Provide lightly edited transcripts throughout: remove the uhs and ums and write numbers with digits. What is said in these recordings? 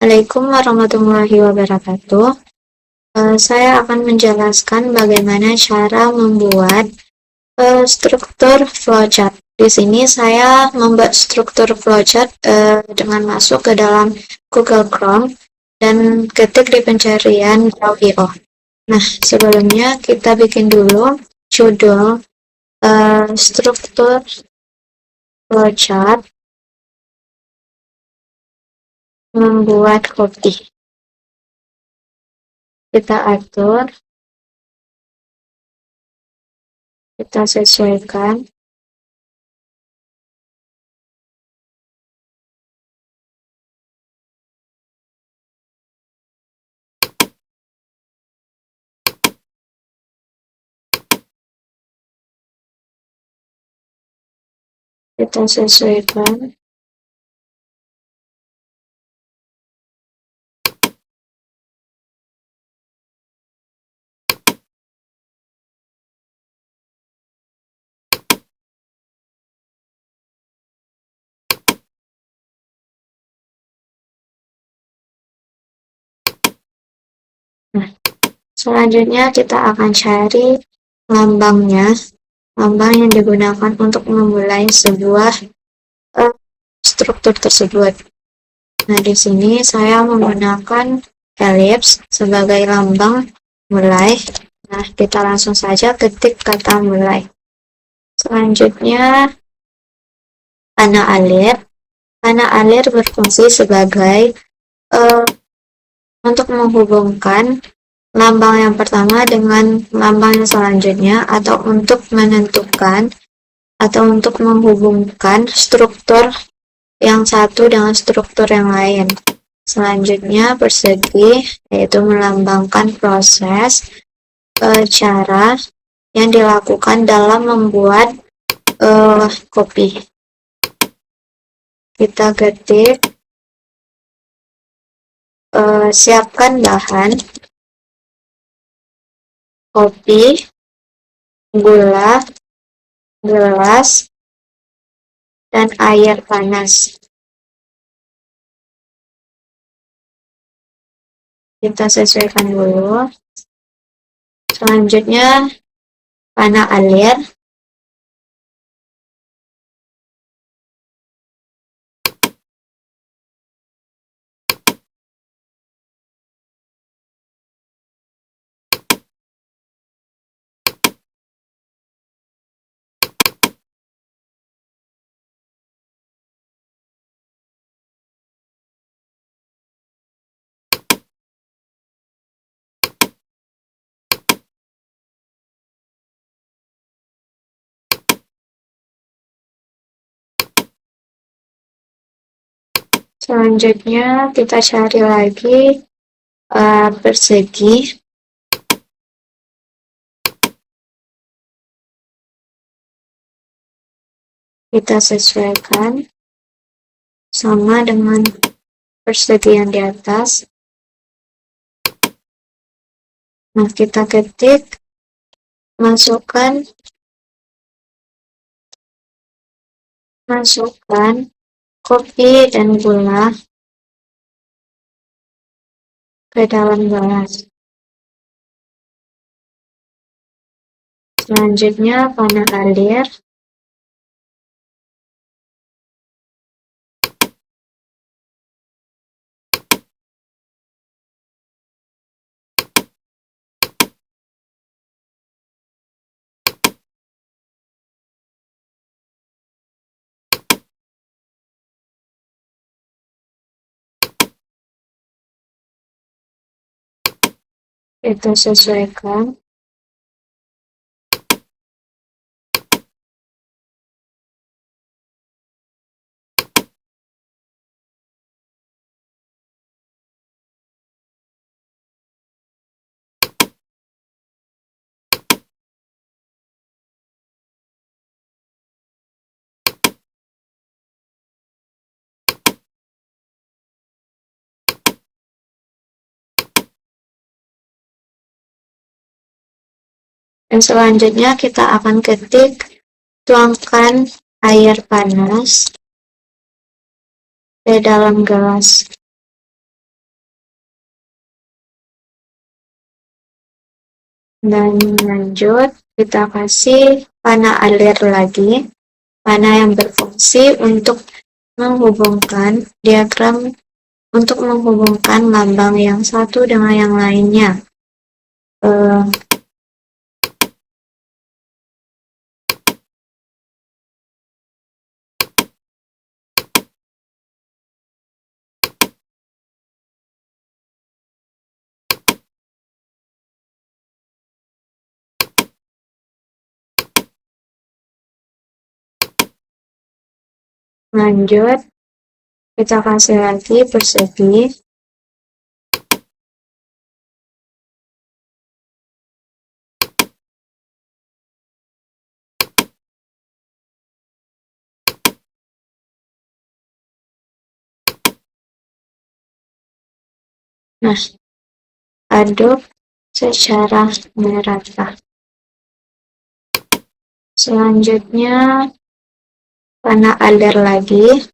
Assalamualaikum warahmatullahi wabarakatuh. Saya akan menjelaskan bagaimana cara membuat struktur flowchart. Di sini saya membuat struktur flowchart dengan masuk ke dalam Google Chrome dan ketik di pencarian Draw.io. Nah, sebelumnya kita bikin dulu judul struktur flowchart membuat kopi. Kita atur, kita sesuaikan. Kita sesuaikan. Nah, selanjutnya kita akan cari lambangnya, lambang yang digunakan untuk memulai sebuah struktur tersebut. Nah, di sini saya menggunakan elips sebagai lambang mulai. Nah, kita langsung saja ketik kata mulai. Selanjutnya, panah alir. Panah alir berfungsi sebagai untuk menghubungkan lambang yang pertama dengan lambang yang selanjutnya, atau untuk menentukan atau untuk menghubungkan struktur yang satu dengan struktur yang lain. Selanjutnya, persegi, yaitu melambangkan proses cara yang dilakukan dalam membuat kopi. Kita ketik, siapkan bahan, kopi, gula, gelas, dan air panas. Kita sesuaikan dulu. Selanjutnya, panah alir. Selanjutnya, kita cari lagi persegi. Kita sesuaikan sama dengan persegi yang di atas. Nah, kita ketik, masukkan kopi dan gula ke dalam gelas. Selanjutnya, panah alir. Kita sesuaikan. Dan selanjutnya kita akan ketik, tuangkan air panas ke dalam gelas. Dan lanjut, kita kasih panah alir lagi, panah yang berfungsi untuk menghubungkan diagram, untuk menghubungkan lambang yang satu dengan yang lainnya. Lanjut, kita kasih lagi persegi. Nah, aduk secara merata. Selanjutnya, panah alir lagi.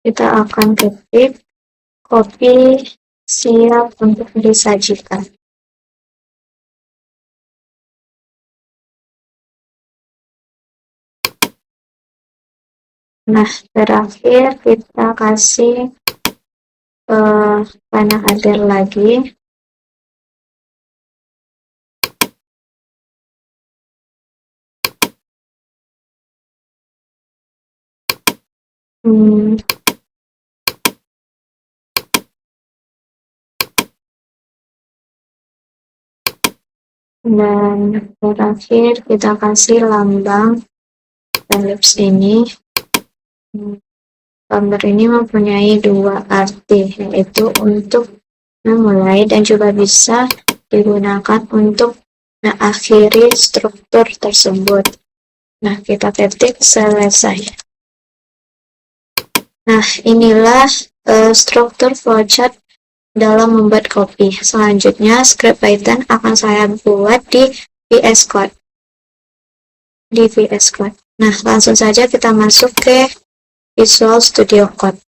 Kita akan ketik kopi siap untuk disajikan. Nah, terakhir kita kasih panah alir lagi. Dan terakhir kita kasih lambang elips ini. Gambar ini mempunyai dua arti, yaitu untuk memulai dan juga bisa digunakan untuk mengakhiri struktur tersebut. Nah, kita ketik selesai. Nah, inilah struktur flowchart dalam membuat kopi. Selanjutnya, script Python akan saya buat di VS Code. Nah, langsung saja kita masuk ke Visual Studio Code.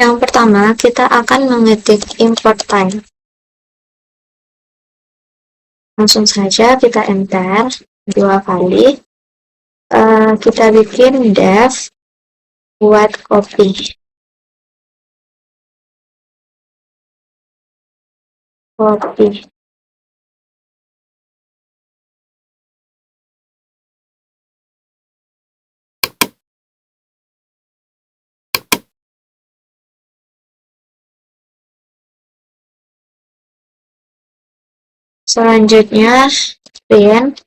Yang pertama, kita akan mengetik import file. Langsung saja kita enter 2 kali. Kita bikin dev buat kopi. Selanjutnya, print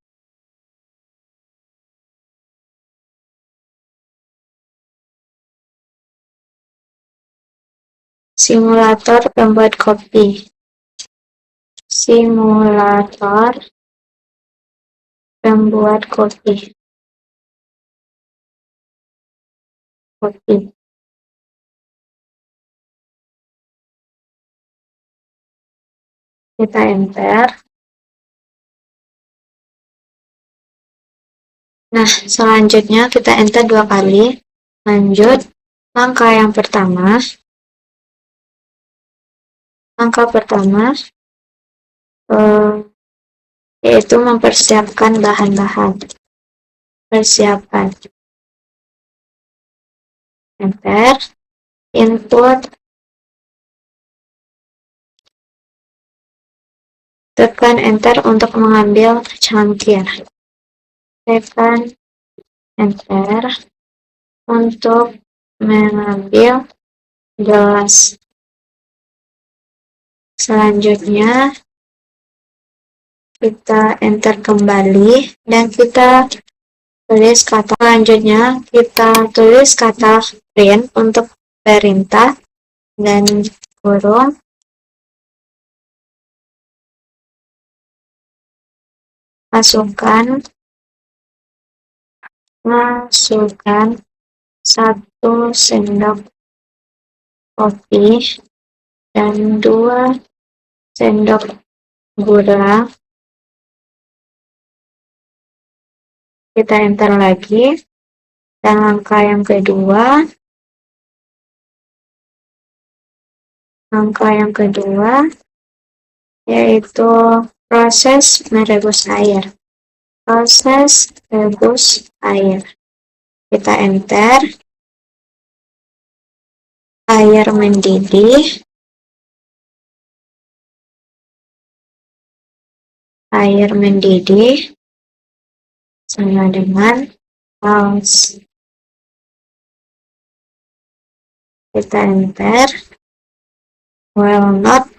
simulator pembuat kopi. Simulator pembuat kopi. Kita enter. Nah, selanjutnya kita enter 2 kali. Lanjut, langkah pertama yaitu mempersiapkan bahan-bahan. Persiapan. Enter. Input. Tekan enter untuk mengambil cangkir. Tekan enter untuk mengambil gelas. Selanjutnya kita enter kembali dan kita tulis kata, selanjutnya kita tulis kata print untuk perintah dan kurung masukkan 1 sendok kopi dan 2 sendok gula. Kita enter lagi. Dan langkah yang kedua yaitu proses merebus air. Proses rebus air. Kita enter. Air mendidih. Air mendidih sama dengan paus. Kita enter. Will not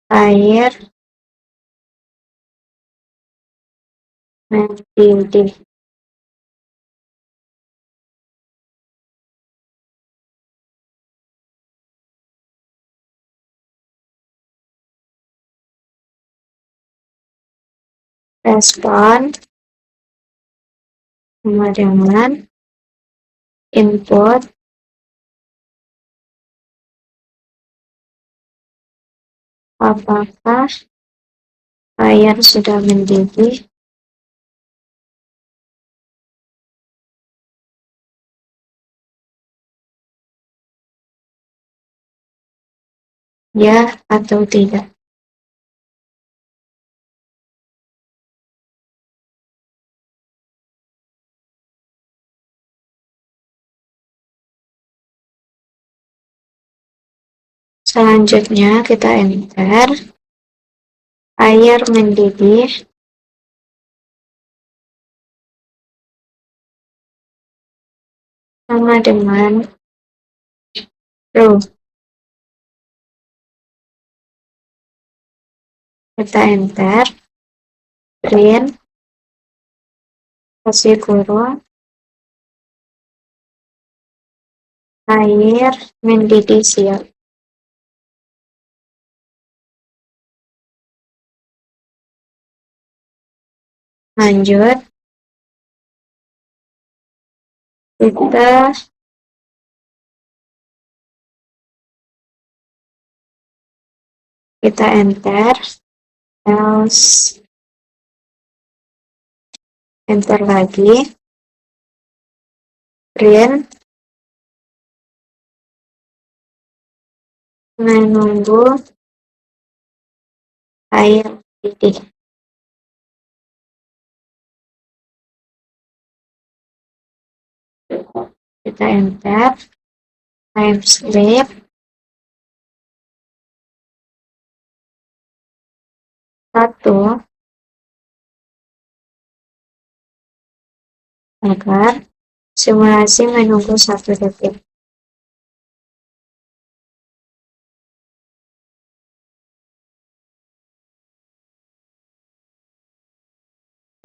air mendidih. Respon sama dengan input apakah air sudah mendidih. Ya atau tidak. Selanjutnya kita enter. Air mendidih sama dengan true. Kita enter. Print kasih kurung air mendidih siap. Lanjut, kita enter. Else, enter lagi. Print menunggu air mendidih. Kita enter. Time sleep. Agar simulasi menunggu 1 detik.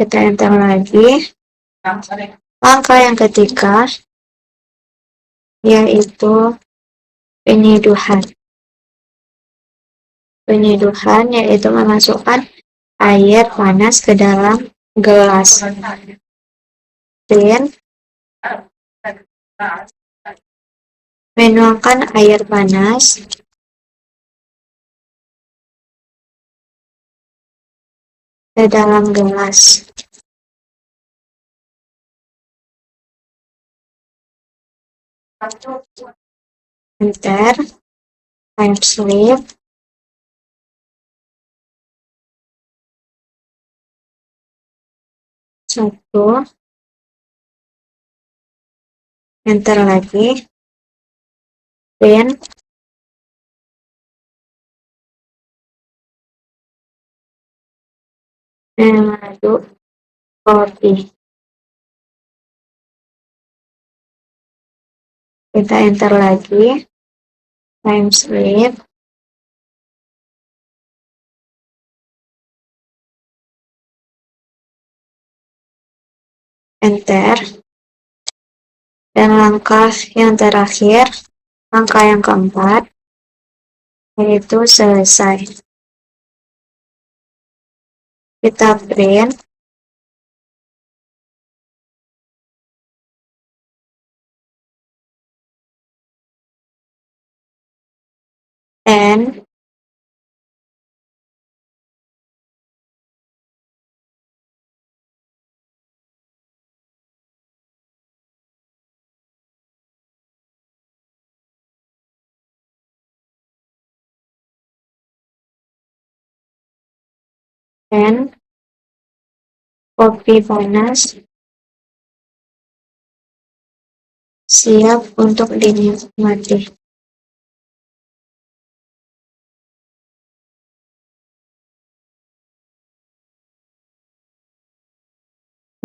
Kita enter lagi. Langkah yang ketiga yaitu penyeduhan. Penyeduhan yaitu memasukkan air panas ke dalam gelas. Dan menuangkan air panas ke dalam gelas. Enter. Time sleep. Enter lagi. Print mengaduk kopi. Kita enter lagi. Time sleep. enter. Dan langkah yang terakhir, langkah yang keempat, yaitu selesai. Kita print. And copy panas, siap untuk dinikmati.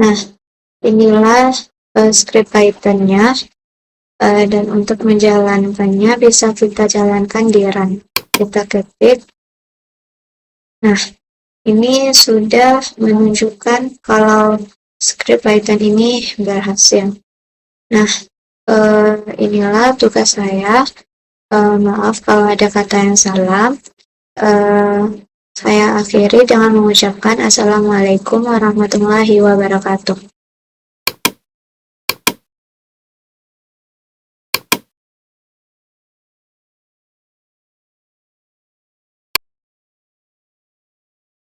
Nah, inilah script Python-nya, dan untuk menjalankannya bisa kita jalankan di run. Kita ketik. Nah, ini sudah menunjukkan kalau script Python ini berhasil. Nah, inilah tugas saya. Maaf kalau ada kata yang salah. Saya akhiri dengan mengucapkan Assalamualaikum warahmatullahi wabarakatuh.